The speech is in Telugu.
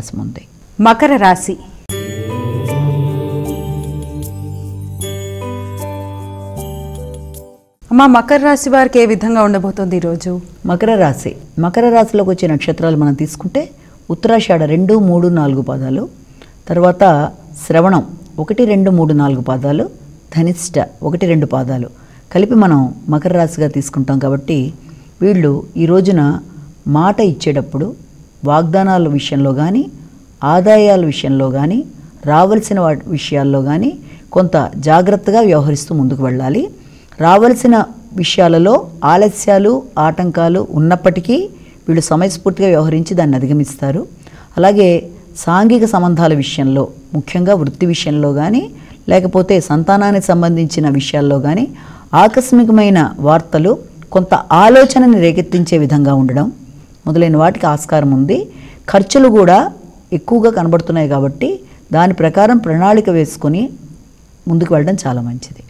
అవకాశం ఉంది. మకర రాశి. అమ్మ, మకర రాశి వారికి ఏ విధంగా ఉండబోతుంది ఈరోజు? మకర రాశిలోకి వచ్చే నక్షత్రాలు మనం తీసుకుంటే ఉత్తరాషాఢ 2, 3, 4 పాదాలు, తర్వాత శ్రవణం 1, 2, 3, 4 పాదాలు, ధనిష్ట 1, 2 పాదాలు కలిపి మనం మకర రాశిగా తీసుకుంటాం. కాబట్టి వీళ్ళు ఈ రోజున మాట ఇచ్చేటప్పుడు వాగ్దానాల విషయంలో కానీ, ఆదాయాల విషయంలో కానీ, రావాల్సిన విషయాల్లో కానీ కొంత జాగ్రత్తగా వ్యవహరిస్తూ ముందుకు వెళ్ళాలి. రావాల్సిన విషయాలలో ఆలస్యాలు, ఆటంకాలు ఉన్నప్పటికీ వీళ్ళు సమయస్ఫూర్తిగా వ్యవహరించి దాన్ని అధిగమిస్తారు. అలాగే సాంఘిక సంబంధాల విషయంలో, ముఖ్యంగా వృత్తి విషయంలో కానీ, లేకపోతే సంతానానికి సంబంధించిన విషయాల్లో కానీ ఆకస్మికమైన వార్తలు కొంత ఆలోచనని రేకెత్తించే విధంగా ఉండడం మొదలైన వాటికి ఆస్కారం ఉంది. ఖర్చులు కూడా ఎక్కువగా కనబడుతున్నాయి కాబట్టి దాని ప్రకారం ప్రణాళిక వేసుకొని ముందుకు వెళ్ళడం చాలా మంచిది.